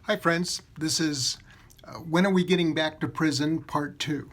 Hi, friends. This is When Are We Getting Back to Prison, Part 2.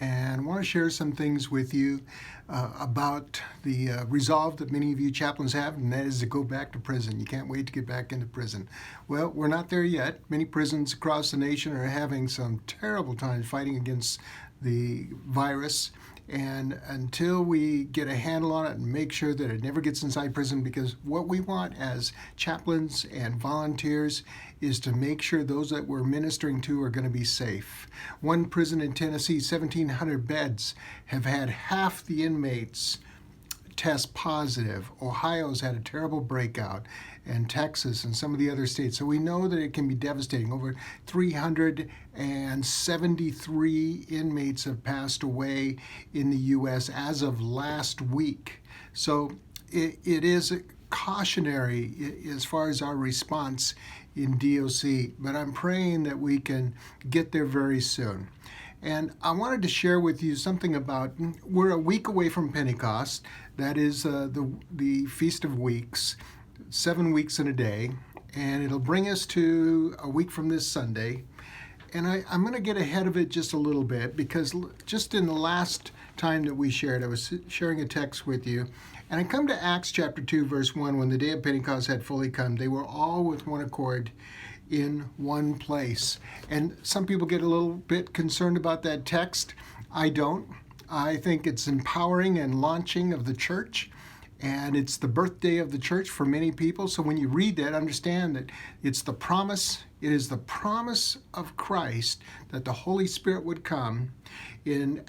And I want to share some things with you about the resolve that many of you chaplains have, and that is to go back to prison. You can't wait to get back into prison. Well, we're not there yet. Many prisons across the nation are having some terrible times fighting against the virus. And until we get a handle on it and make sure that it never gets inside prison, because what we want as chaplains and volunteers is to make sure those that we're ministering to are going to be safe. One prison in Tennessee, 1,700 beds, have had half the inmates test positive. Ohio's had a terrible breakout, and Texas and some of the other states. So we know that it can be devastating. Over 373 inmates have passed away in the U.S. as of last week. So it is cautionary as far as our response in DOC, but I'm praying that we can get there very soon. And I wanted to share with you something about, we're a week away from Pentecost. That is the Feast of Weeks, 7 weeks in a day, and it'll bring us to a week from this Sunday. And I'm going to get ahead of it just a little bit, because just in the last time that we shared, I was sharing a text with you, and I come to Acts chapter 2, verse 1, when the day of Pentecost had fully come, they were all with one accord in one place. And some people get a little bit concerned about that text. I don't. I think it's empowering and launching of the church, and it's the birthday of the church for many people. So when you read that, understand that it's the promise. It is the promise of Christ that the Holy Spirit would come in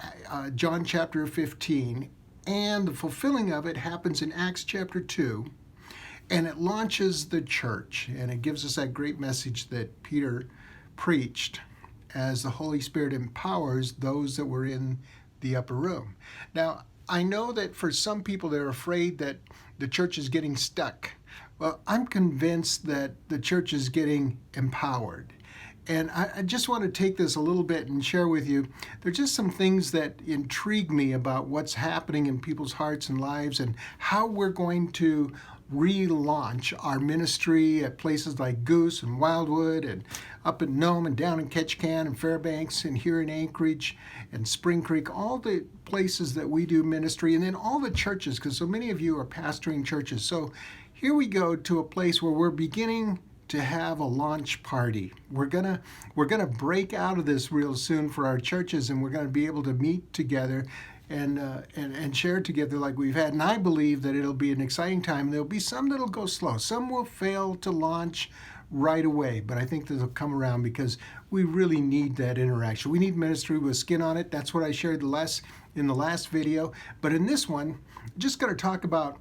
John chapter 15, and the fulfilling of it happens in Acts chapter 2. And it launches the church, and it gives us that great message that Peter preached as the Holy Spirit empowers those that were in the upper room. Now, I know that for some people, they're afraid that the church is getting stuck. Well, I'm convinced that the church is getting empowered. And I just want to take this a little bit and share with you, there's just some things that intrigue me about what's happening in people's hearts and lives, and how we're going to relaunch our ministry at places like Goose and Wildwood, and up in Nome and down in Ketchikan and Fairbanks and here in Anchorage and Spring Creek, all the places that we do ministry, and then all the churches, because so many of you are pastoring churches. So here we go to a place where we're beginning to have a launch party. We're gonna break out of this real soon for our churches, and we're gonna be able to meet together and share together like we've had. And I believe that it'll be an exciting time. There'll be some that'll go slow. Some will fail to launch right away, but I think they'll come around, because we really need that interaction. We need ministry with skin on it. That's what I shared in the last video. But in this one, I'm just going to talk about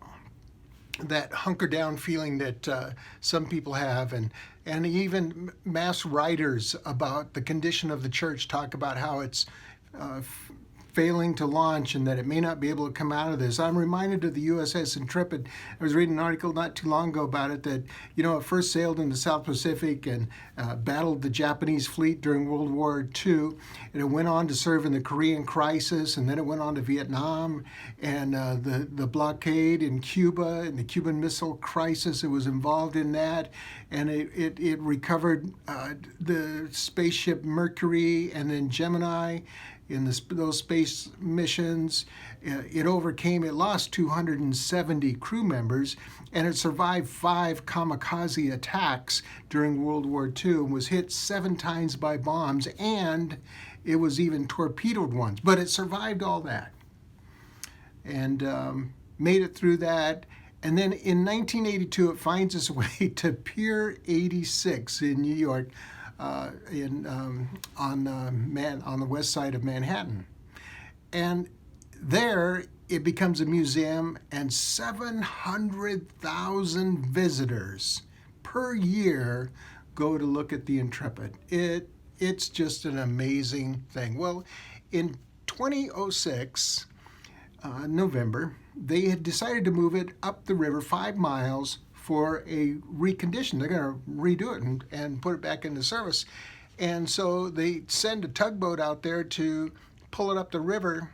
that hunker down feeling that some people have, and even mass writers about the condition of the church talk about how it's failing to launch, and that it may not be able to come out of this. I'm reminded of the USS Intrepid. I was reading an article not too long ago about it, that it first sailed in the South Pacific and battled the Japanese fleet during World War II, and it went on to serve in the Korean crisis, and then it went on to Vietnam and the blockade in Cuba and the Cuban Missile Crisis. It was involved in that, and it recovered the spaceship Mercury and then Gemini in those space missions. It lost 270 crew members, and it survived 5 kamikaze attacks during World War II, and was hit 7 times by bombs, and it was even torpedoed once. But it survived all that, and made it through that. And then in 1982, it finds its way to Pier 86 in New York, on the west side of Manhattan. And there it becomes a museum, and 700,000 visitors per year go to look at the Intrepid. It's just an amazing thing. Well, in 2006, November, they had decided to move it up the river 5 miles for a recondition. They're going to redo it and put it back into service. And so they send a tugboat out there to pull it up the river,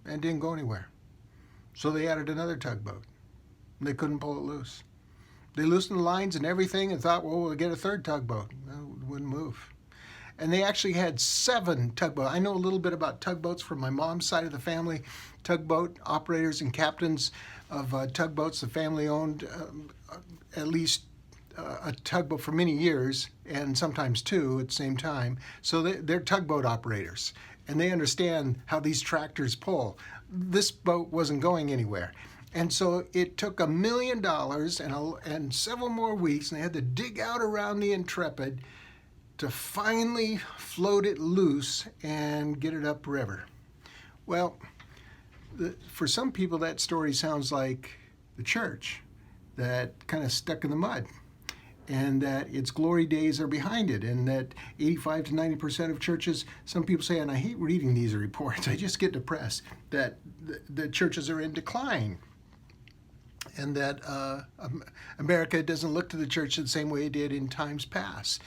and didn't go anywhere. So they added another tugboat. They couldn't pull it loose. They loosened the lines and everything and thought, well, we'll get a third tugboat. Well, wouldn't move. And they actually had 7 tugboats. I know a little bit about tugboats from my mom's side of the family. Tugboat operators and captains of tugboats. The family owned at least a tugboat for many years, and sometimes 2 at the same time. So they're tugboat operators, and they understand how these tractors pull. This boat wasn't going anywhere. And so it took $1 million and several more weeks, and they had to dig out around the Intrepid to finally float it loose and get it upriver. Well, for some people, that story sounds like the church that kind of stuck in the mud, and that its glory days are behind it, and that 85 to 90% of churches, some people say, and I hate reading these reports, I just get depressed, that the churches are in decline, and that America doesn't look to the church the same way it did in times past,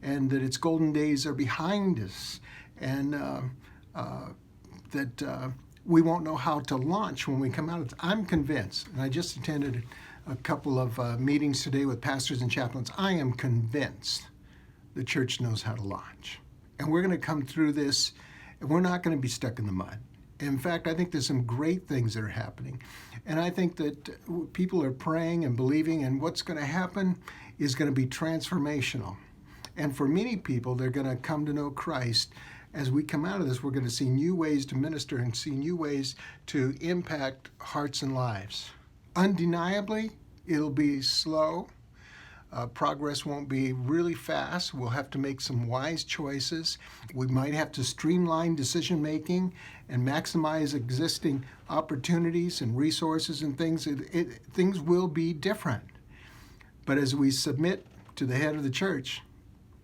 and that its golden days are behind us, and that we won't know how to launch when we come out of it. I'm convinced, and I just attended a couple of meetings today with pastors and chaplains. I am convinced the church knows how to launch. And we're going to come through this, and we're not going to be stuck in the mud. In fact, I think there's some great things that are happening. And I think that people are praying and believing, and what's going to happen is going to be transformational. And for many people, they're going to come to know Christ. As we come out of this, we're going to see new ways to minister and see new ways to impact hearts and lives. Undeniably, it'll be slow. Progress won't be really fast. We'll have to make some wise choices. We might have to streamline decision making and maximize existing opportunities and resources and things. Things will be different. But as we submit to the head of the church,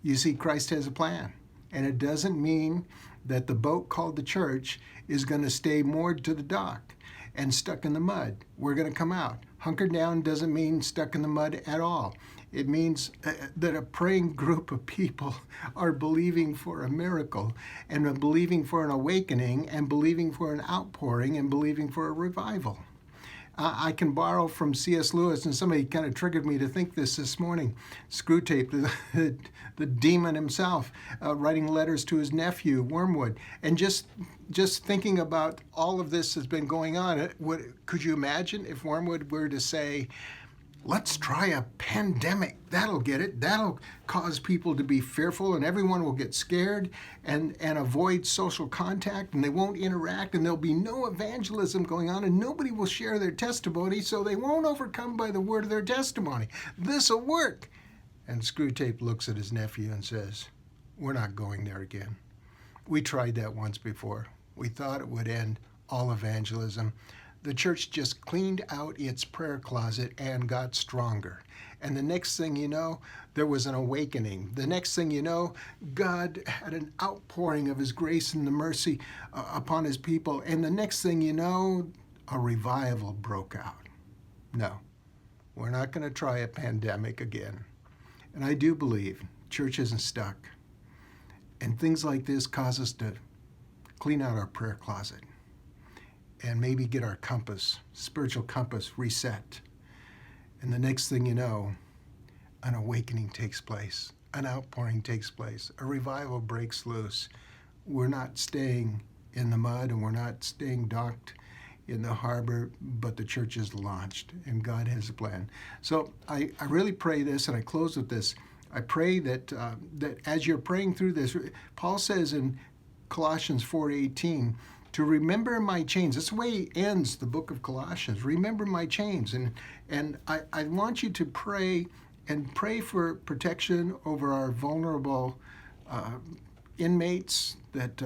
you see Christ has a plan. And it doesn't mean that the boat called the church is going to stay moored to the dock and stuck in the mud. We're going to come out. Hunkered down doesn't mean stuck in the mud at all. It means that a praying group of people are believing for a miracle, and are believing for an awakening, and believing for an outpouring, and believing for a revival. I can borrow from C.S. Lewis, and somebody kind of triggered me to think this morning. Screwtape, the demon himself, writing letters to his nephew, Wormwood. And just thinking about all of this that's been going on, could you imagine if Wormwood were to say, let's try a pandemic. That'll get it. That'll cause people to be fearful, and everyone will get scared and avoid social contact, and they won't interact, and there'll be no evangelism going on, and nobody will share their testimony, so they won't overcome by the word of their testimony. This'll work. And Screwtape looks at his nephew and says, we're not going there again. We tried that once before. We thought it would end all evangelism. The church just cleaned out its prayer closet and got stronger. And the next thing you know, there was an awakening. The next thing you know, God had an outpouring of his grace and the mercy upon his people. And the next thing you know, a revival broke out. No, we're not going to try a pandemic again. And I do believe church isn't stuck. And things like this cause us to clean out our prayer closet and maybe get our compass, spiritual compass, reset. And the next thing you know, an awakening takes place, an outpouring takes place, a revival breaks loose. We're not staying in the mud, and we're not staying docked in the harbor, but the church is launched, and God has a plan. So I really pray this, and I close with this. I pray that that as you're praying through this, Paul says in Colossians 4:18, to remember my chains. That's the way he ends the book of Colossians. Remember my chains. And I want you to pray, and pray for protection over our vulnerable inmates that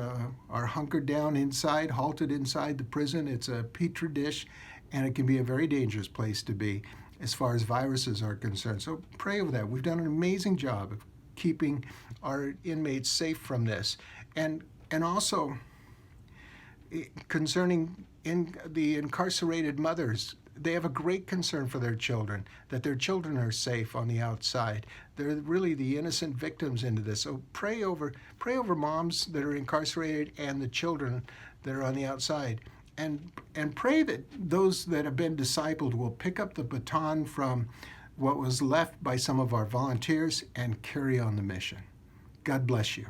are hunkered down inside, halted inside the prison. It's a petri dish, and it can be a very dangerous place to be as far as viruses are concerned. So pray over that. We've done an amazing job of keeping our inmates safe from this. And also, concerning the incarcerated mothers, they have a great concern for their children, that their children are safe on the outside. They're really the innocent victims into this. So pray over moms that are incarcerated and the children that are on the outside. And pray that those that have been discipled will pick up the baton from what was left by some of our volunteers and carry on the mission. God bless you.